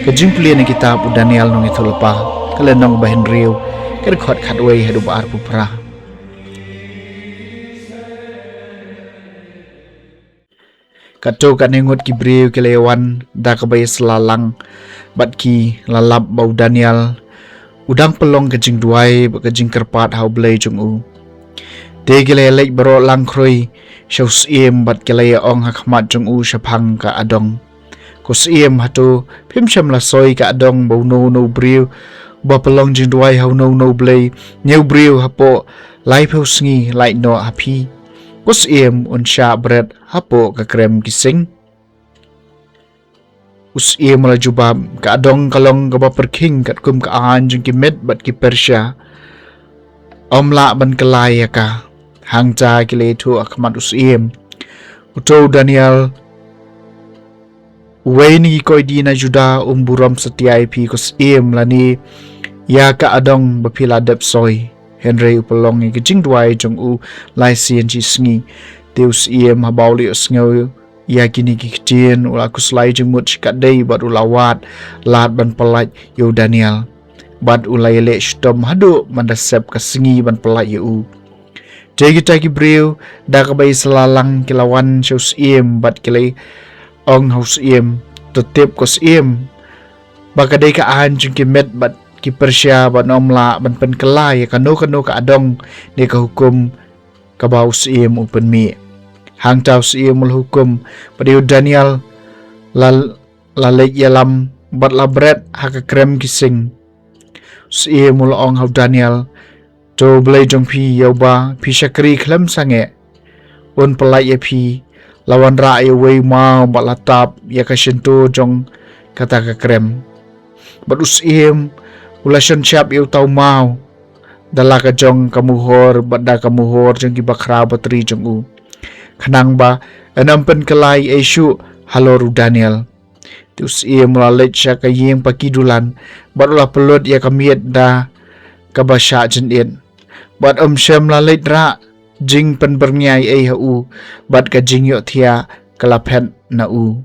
Kajing pilihan ni kitab Daniel nong itu lepa kalian nong bahin riu kerkhot khatway hadu baar pupra. Kato kat nengut ki briu kelewan da kabay selalang bat ki lalap bau Daniel udang pelong kajing duai ba kajing kerpat hau blay jung u. De gelelek baro lang kroi shaus iem bat kelaya ong hakmat jung u shapang ka adong. Kos iem hatu pim sham la soi ka adong bau no briu ba pelong jing duai hau no blay nyau briu hapo lai peu sngi lai no hapi. Kos iem un sha bread hapo ka krem kising. Us iem la jubab ka adong kalong ka ba perking kat kum ka an jing ki med bat ki Persia. Omla ban kelaya ka hang cha kile tu akmat us iem. Uto Daniel Waini koi dina juda buram setiai pi kos iem lani ya ka adong bapila dep soi. Henry upalong ke jing duai jong u lai sien chi sngi deus iem habauli usngau ya kini ki kitien ula kuslai jing mut kat dei bat ulawat lat ban pelat yo Daniel bat ulai le stom hadu mandasep ka sngi ban pelat yo u jegi taki breu da ka bai selalang kilawan shaus iem bat kilai ong haus iem tetep kos iem bakadai ka an jing ki met bat ki Persia ban omla ban pen kelai kano ka adong ne ka hukum ka bau iem upen mi hang tau iem ul hukum padiu Daniel la yalam bat la bread ha ka krem kising iem ul ong hau Daniel to blai jong pi yoba pi shakri khlem sange un pelai ya pi lawan ra ya wei mau bat la tap ya ka shinto jong kata ka krem bat iem Ulasyon siap iu tau mau dala ka jong kamuhor bada kamuhor jong kibakra batri jong u kanang ba enampen kelai esyu haloru Daniel tus ia mulalit siya kayeng pakidulan bat ulah pelud ia kamiet da kabasya jendin bat syam lalit ra jing pen bernyai hau bat ka jing yo thia kalapet na u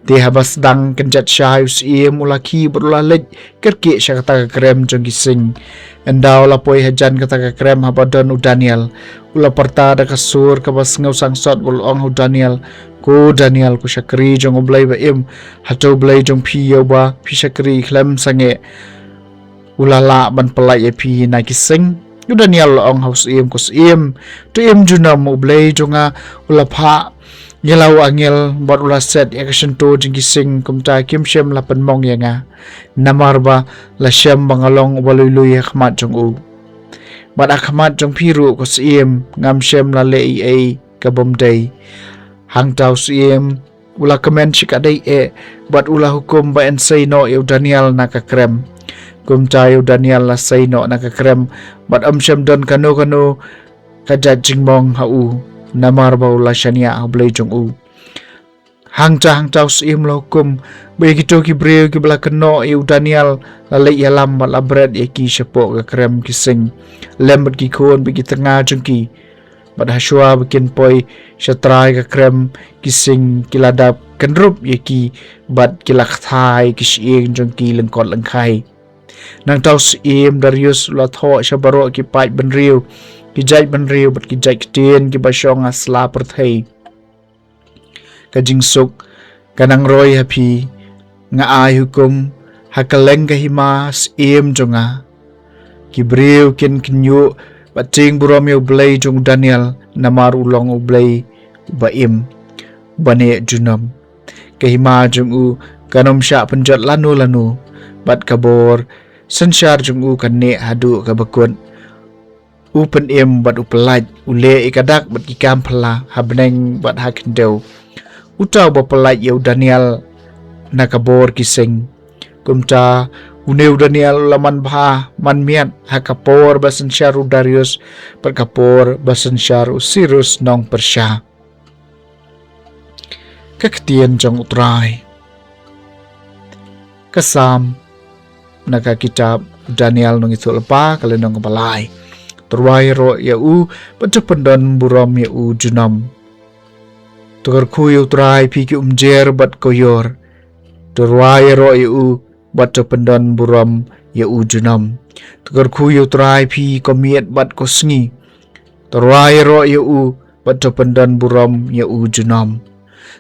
Di habas dang kenjat syahus ia mulaki berulalit kerki sya kata krem jong gising. Endau lapoi hajan kata krem habadon u Daniel. Ula parta da kasur kabas ngau sangsot ul ong u Daniel. Ku Daniel ku syakri jong ublay ba im. Hato blay jong piyo ba pi syakri klem sange. Ulala ban pelai pi na gising. U Daniel ong haus im kus im. Tu im junam ublay jonga ulapa Ngilau angil buat ulah set ya kesentuh jengki sing kumta kim syam lapan mong ya nga namar ba la syam bangalong walului akhmat jong u bat akhmat jong piru ko siem ngam syam la lei ai ka bomdai hang tau siem ulah kemen sikadai buat ulah hukum ba en say no yu Daniel na ka krem kumta yu Daniel la say no na ka krem bat syam don kanu kajat jingmong hau namar ba ulah syania blay jong u hang tau sim lo hukum ba kito ki breu ki bala keno yu Daniel la lei yalam ba la bread ki syapo ka krem kising lembet ki kon bi tengah jengki bad haswa bikin poi syatrai ka krem kising kiladap kenrup ki bad kilak thai kising jengki lengkot lengkai nang tau sim Darius la tho syabaro ki pai benriu kijai benriu bat kijai kitien ki basyong asla perthai kajing suk kanang roy hapi nga ay hukum hakaleng kahimas iem jonga kibriu kin kinyu bating burom yu blay jong Daniel namar ulong u blay baim bane junam kahima jong u kanom sya penjat lanu bat kabor sensyar jong u kanne hadu kabakun upen im bat upelaj ule ikadak bat kikam pala habneng bat hakendeu utau ba pelaj yu Daniel nakabor kising kumta uneu Daniel laman bah man miat hakapor basen syaru Darius perkapor basen syaru Sirus nong Persya keketien jong utrai kesam naka kitab Daniel nong itu lepa kalian nong kepalai terwai ro ya u pendon buram ya u junam tukar kuyu trai piki umjer bat koyor Terwaya ro eu bat to pendan buram ya u junam. Tukar ku yu trai pi komiet bat ko sngi. Terwaya ro eu bat to pendan buram ya u junam.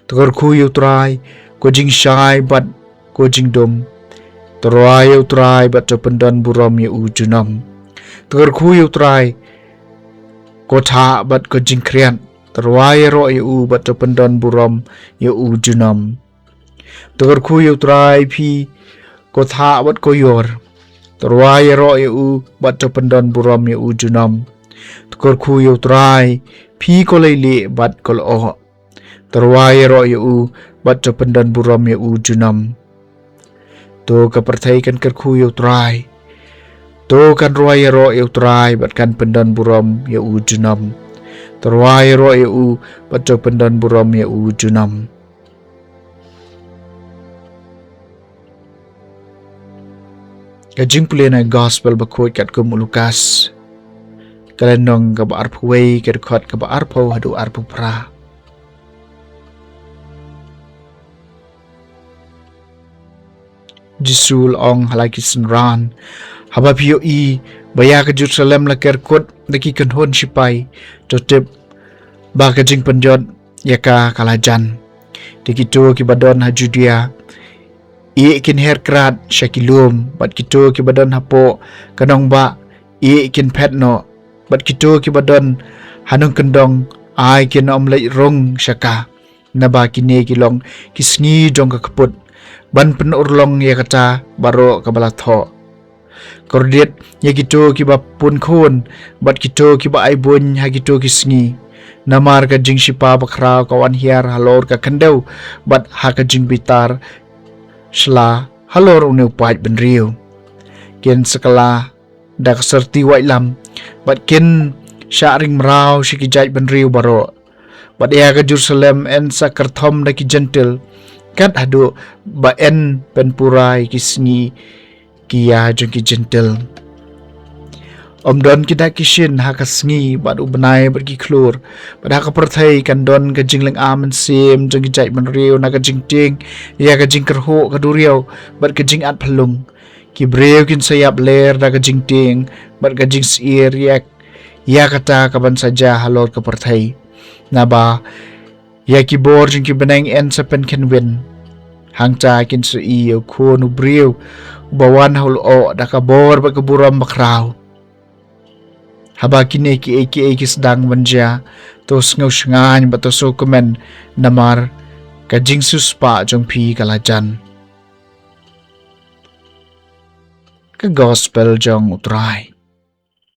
Tukar ku yu trai ko jing shai bat ko jing dom. Terwaya trai bat to pendan buram ya u junam. Tukar ku yu trai ko tha bat ko jing krian. Terwaya ro eu bat to pendan buram ya u junam. Tukar ku yu trai pi ko tha bat ko yor. Terwaya ro eu bat to pendan buram ya u junam. Tukar ku yu trai pi ko leile bat ko lo. Terwaya ro eu bat to pendan buram ya u junam. To ka perthai kan kar ku yu trai. To kan ruaya ro eu trai bat kan pendan buram ya u junam. Terwaya ro eu bat to pendan buram ya u junam. Kajing pulih na gospel bakoi kat kum Lukas. Kalenong ka ba arpway kat khot ka ba arpo hadu arpo pra. Jisul ong halaki senran. Haba pio i baya ke Jerusalem la ker kot daki kanhon sipai totip ba kajing penjot yaka kalajan. Diki to ki badon ha Judea. I kin herkrat syakilum bat kito ki badan hapo kanong ba i kin petno bat kito ki badan hanung kendong ai kin omlai rong syaka naba kine kilong kisngi dong ka kaput ban pen urlong ya kata baro kabala tho kordiet ya kito ki ba pun khon bat kito ki ba ai bun ha kito kisngi namar ka jing sipa bakra kawan hiar halor ka kendau bat ha ka jing bitar Sela halor uneu pait ben riu. Ken sekala dak serti wai lam. Bat ken syaring merau syiki jait ben riu baro. Bat ea ke Jerusalem en sakerthom daki gentil. Kat hadu ba en pen purai kisni kia jengki gentil. Om don kita kishin haka sngi bat ubenai bat ki klur. Bat haka perthai kan don ka jingling amen sim jengki jait ben riu na ka jing ting. Ya ka jing kerho ka duriau bat ka jing at palung. Ki breu kin sayap ler da ka jing ting bat ka jing siir yak. Ya kata kaban saja halor ka perthai. Naba ya ki bor jengki benang en sa pen ken win. Hang cha kin sa iyo ko nu breu bawan hul o da ka bor bat ka buram bakrau. Haba kini ki sedang manja tos ngau sengany batoso komen namar ka jing suspa jong pi kalajan ka gospel jong utrai